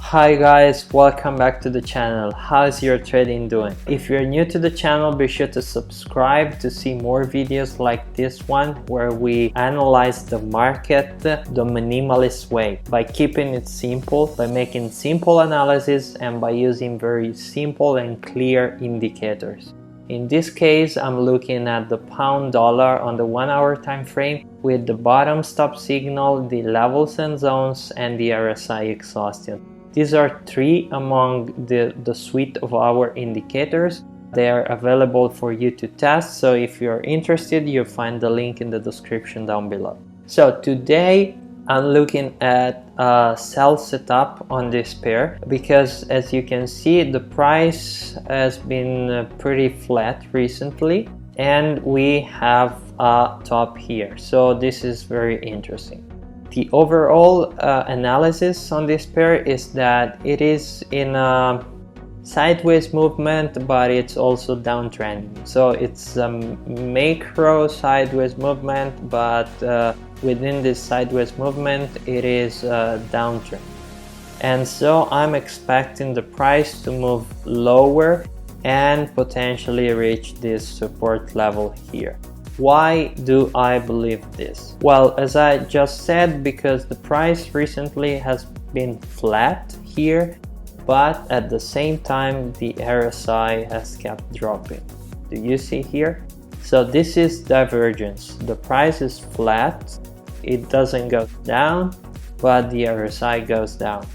Hi guys, welcome back to the channel. How's your trading doing? If you're new to the channel, be sure to subscribe to see more videos like this one where we analyze the market the minimalist way by keeping it simple, by making simple analysis, and by using very simple and clear indicators. In this case, I'm looking at the pound dollar on the 1 hour time frame with the bottom stop signal, the levels and zones, and the RSI exhaustion. These are three among the suite of our indicators. They are available for you to test, so if you're interested, you'll find the link in the description down below. So today I'm looking at a sell setup on this pair because, as you can see, the price has been pretty flat recently and we have a top here, so this is very interesting. The overall analysis on this pair is that it is in a sideways movement, but it's also downtrending. So it's a macro sideways movement, but within this sideways movement, it is a downtrend. And so I'm expecting the price to move lower and potentially reach this support level here. Why do I believe this? Well, as I just said, because the price recently has been flat here, but at the same time the RSI has kept dropping. Do you see here? So this is divergence. The price is flat, it doesn't go down, but the RSI goes down.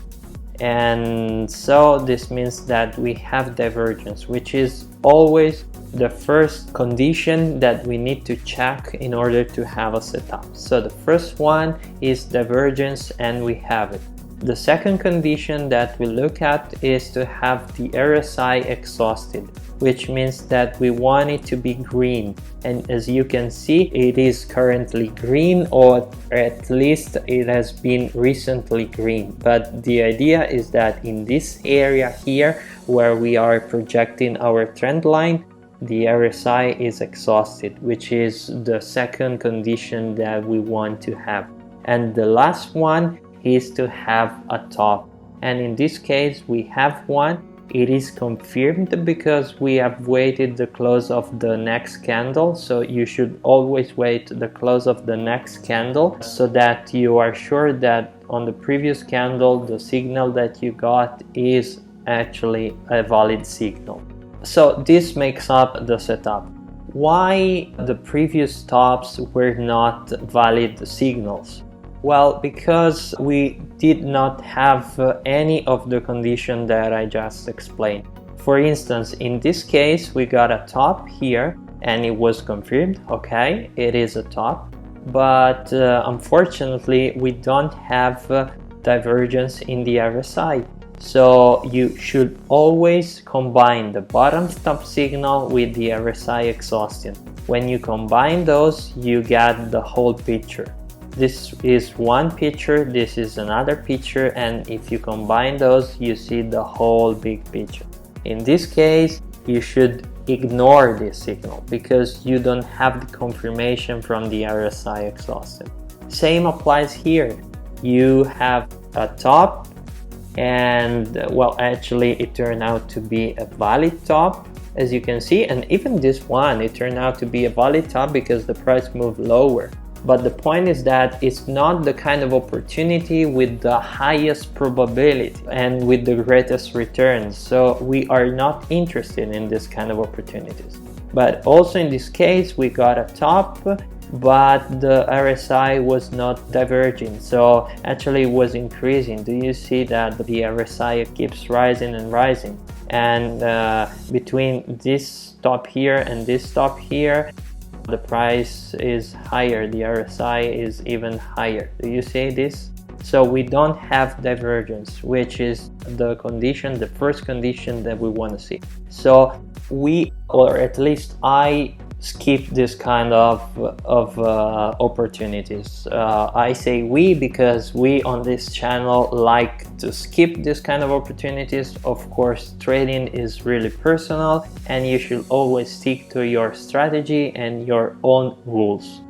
And so this means that we have divergence, which is always the first condition that we need to check in order to have a setup. So the first one is divergence, and we have it. The second condition that we look at is to have the RSI exhausted, which means that we want it to be green. And as you can see, it is currently green, or at least it has been recently green. But the idea is that in this area here, where we are projecting our trend line, the RSI is exhausted, which is the second condition that we want to have. And the last one is to have a top, and in this case we have one. It is confirmed because we have waited the close of the next candle, so you should always wait the close of the next candle so that you are sure that on the previous candle the signal that you got is actually a valid signal. So this makes up the setup. Why the previous tops were not valid signals? Well, because we did not have any of the conditions that I just explained. For instance, in this case, we got a top here and it was confirmed. Okay, it is a top, but unfortunately, we don't have divergence in the RSI. So you should always combine the bottom stop signal with the RSI exhaustion. When you combine those, you get the whole picture. This is one picture, this is another picture, and if you combine those, you see the whole big picture. In this case, you should ignore this signal because you don't have the confirmation from the RSI exhaustion. Same applies here. You have a top, and well, actually it turned out to be a valid top, as you can see, and even this one, it turned out to be a valid top because the price moved lower. But the point is that it's not the kind of opportunity with the highest probability and with the greatest returns, so we are not interested in this kind of opportunities. But also in this case, we got a top, but the RSI was not diverging, so actually it was increasing. Do you see that the RSI keeps rising and rising? And between this top here and this top here, the price is higher, the RSI is even higher. Do you see this? So we don't have divergence, which is the condition, the first condition that we want to see. So we, or at least I, skip this kind of opportunities. I say we because we on this channel like to skip this kind of opportunities. Of course, trading is really personal and you should always stick to your strategy and your own rules.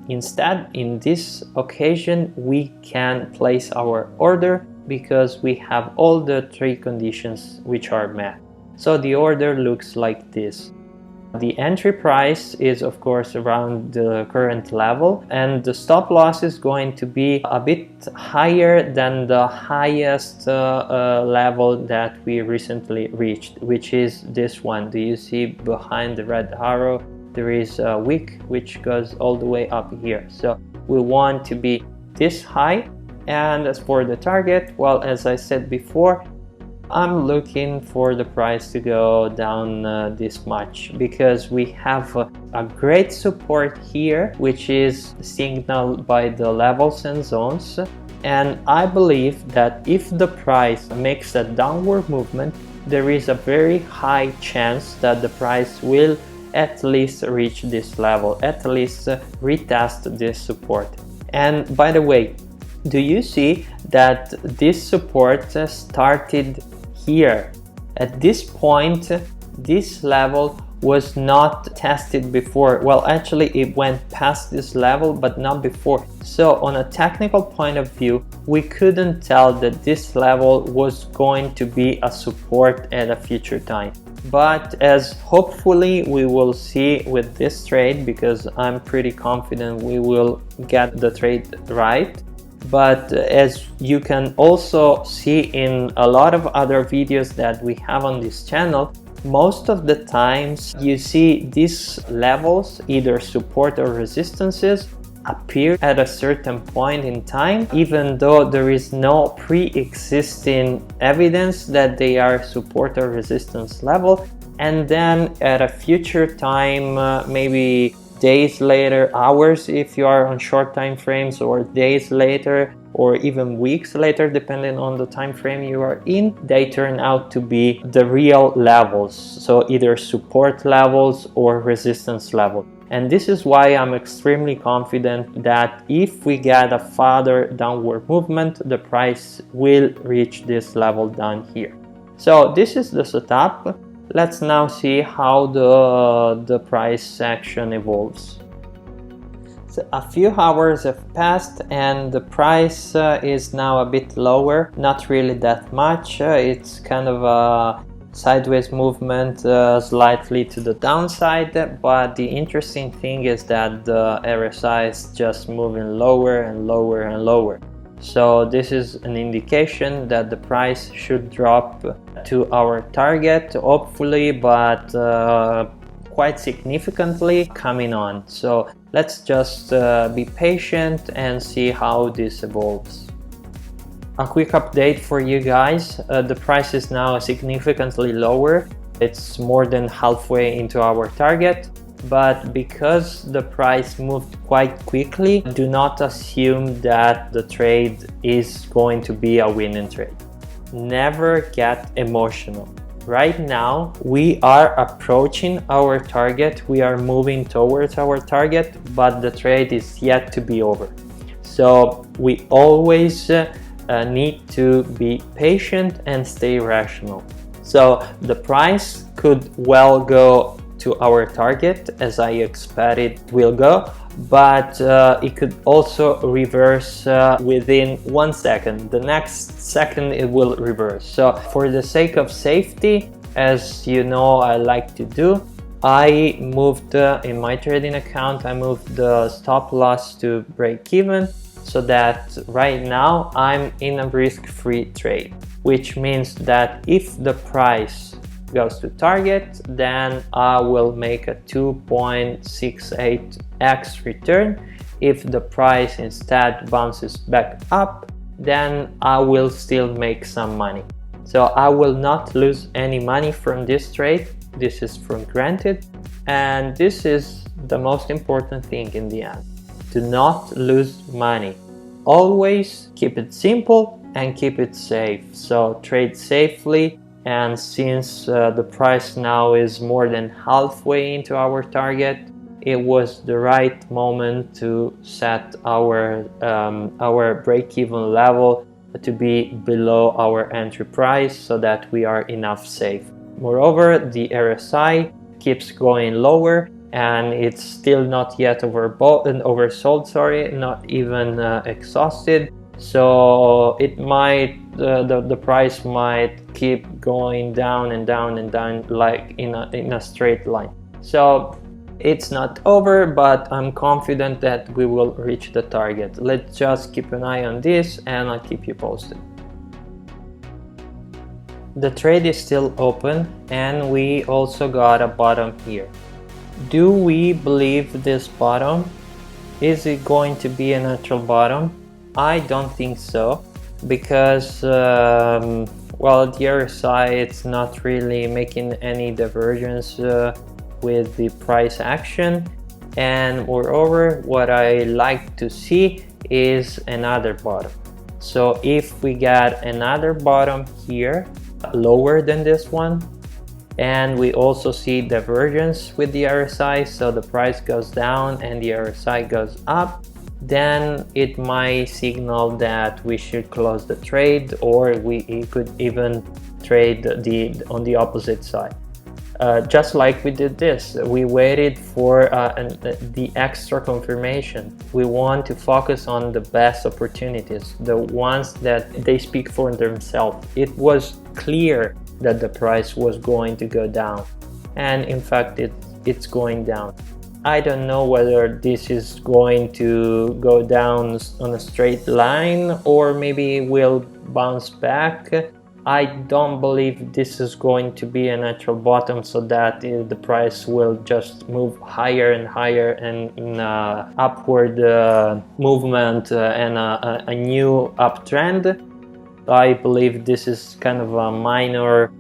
Instead, in this occasion, we can place our order because we have all the three conditions which are met. So the order looks like this. The entry price is of course around the current level, and the stop loss is going to be a bit higher than the highest level that we recently reached, which is this one. Do you see behind the red arrow there is a wick which goes all the way up here? So we want to be this high. And as for the target, well, as I said before, I'm looking for the price to go down this much, because we have a great support here, which is signaled by the levels and zones. And I believe that if the price makes a downward movement, there is a very high chance that the price will at least reach this level, at least retest this support. And by the way, do you see that this support started here? At this point, this level was not tested before. Well, actually it went past this level, but not before. So on a technical point of view, we couldn't tell that this level was going to be a support at a future time. But as hopefully we will see with this trade, because I'm pretty confident we will get the trade right. But as you can also see in a lot of other videos that we have on this channel, most of the times you see these levels, either support or resistances, appear at a certain point in time, even though there is no pre-existing evidence that they are support or resistance level. And then at a future time, maybe days later, hours if you are on short time frames, or days later, or even weeks later, depending on the time frame you are in, they turn out to be the real levels, so either support levels or resistance level. And this is why I'm extremely confident that if we get a further downward movement, the price will reach this level down here. So this is the setup. Let's now see how the price action evolves. So a few hours have passed and the price is now a bit lower, not really that much. It's kind of a sideways movement, slightly to the downside, but the interesting thing is that the RSI is just moving lower and lower and lower. So this is an indication that the price should drop to our target, hopefully, but quite significantly coming on. So let's just be patient and see how this evolves. A quick update for you guys. The price is now significantly lower. It's more than halfway into our target. But because the price moved quite quickly, do not assume that the trade is going to be a winning trade. Never get emotional. Right now, we are approaching our target. We are moving towards our target, but the trade is yet to be over. So we always need to be patient and stay rational. So the price could well go to our target, as I expect it will go, but it could also reverse within 1 second. The next second it will reverse. So for the sake of safety, as you know I like to do, I moved in my trading account, I moved the stop loss to break even, so that right now I'm in a risk-free trade, which means that if the price goes to target, then I will make a 2.68x return. If the price instead bounces back up, then I will still make some money. So I will not lose any money from this trade. This is from granted, and this is the most important thing in the end. Do not lose money. Always keep it simple and keep it safe. So trade safely. And since the price now is more than halfway into our target, it was the right moment to set our break-even level to be below our entry price, so that we are enough safe. Moreover, the RSI keeps going lower, and it's still not yet oversold, sorry, not even exhausted. So it might the price might keep going down and down and down, like in a straight line. So it's not over, but I'm confident that we will reach the target. Let's just keep an eye on this and I'll keep you posted. The trade is still open and we also got a bottom here. Do we believe this bottom? Is it going to be a natural bottom? I don't think so, because well, the RSI, it's not really making any divergence with the price action, and moreover what I like to see is another bottom. So if we get another bottom here lower than this one, and we also see divergence with the RSI, so the price goes down and the RSI goes up, then it might signal that we should close the trade, or we could even trade on the opposite side. Just like we did this, we waited for the extra confirmation. We want to focus on the best opportunities, the ones that they speak for themselves. It was clear that the price was going to go down, and in fact it's going down. I don't know whether this is going to go down on a straight line or maybe will bounce back. I don't believe this is going to be a natural bottom, so that the price will just move higher and higher and in a upward movement and a new uptrend. I believe this is kind of a minor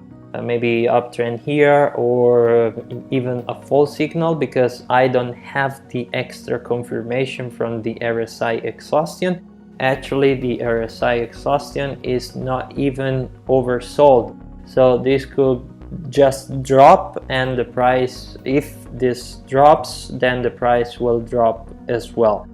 maybe uptrend here, or even a false signal, because I don't have the extra confirmation from the RSI Exhaustion. Actually, the RSI Exhaustion is not even oversold, so this could just drop, and the price, if this drops, then the price will drop as well.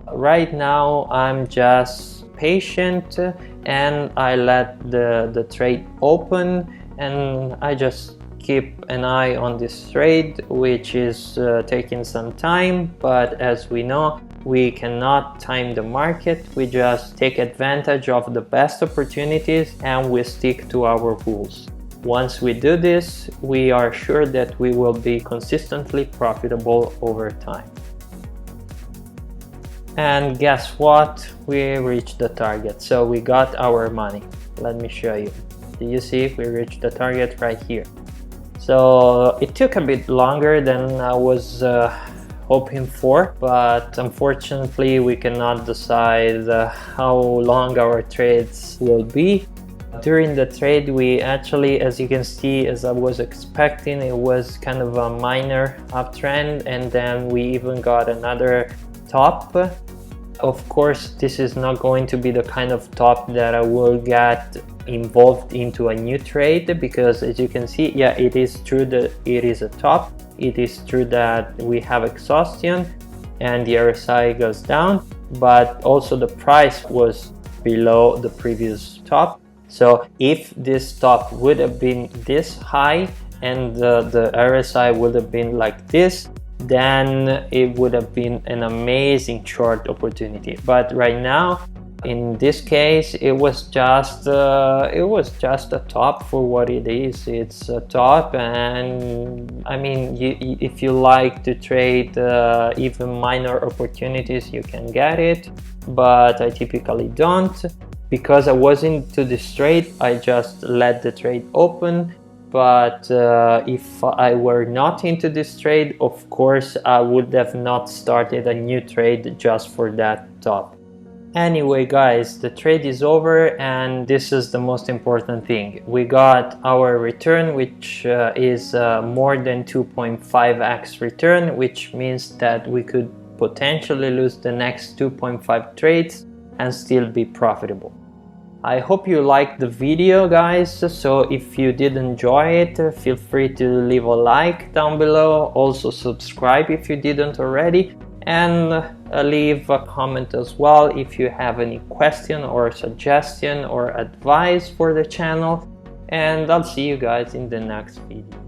Right now I'm just patient and I let the trade open, and I just keep an eye on this trade, which is taking some time, but as we know, we cannot time the market. We just take advantage of the best opportunities and we stick to our rules. Once we do this, we are sure that we will be consistently profitable over time. And guess what? We reached the target, so we got our money. Let me show you. Do you see? We reached the target right here. So it took a bit longer than I was hoping for, but unfortunately we cannot decide how long our trades will be. During the trade, we actually, as you can see, as I was expecting, it was kind of a minor uptrend, and then we even got another top. Of course, this is not going to be the kind of top that I will get involved into a new trade, because as you can see, yeah, it is true that it is a top. It is true that we have exhaustion and the RSI goes down, but also the price was below the previous top. So if this top would have been this high and the RSI would have been like this, then it would have been an amazing short opportunity. But right now, in this case, it was just a top for what it is. It's a top, and I mean, if you like to trade even minor opportunities, you can get it, but I typically don't. Because I was into this trade, I just let the trade open. But if I were not into this trade, of course I would have not started a new trade just for that top. Anyway guys, the trade is over, and this is the most important thing. We got our return, which is more than 2.5x return, which means that we could potentially lose the next 2.5 trades and still be profitable. I hope you liked the video, guys. So if you did enjoy it, feel free to leave a like down below. Also subscribe if you didn't already, and leave a comment as well if you have any question or suggestion or advice for the channel. And I'll see you guys in the next video.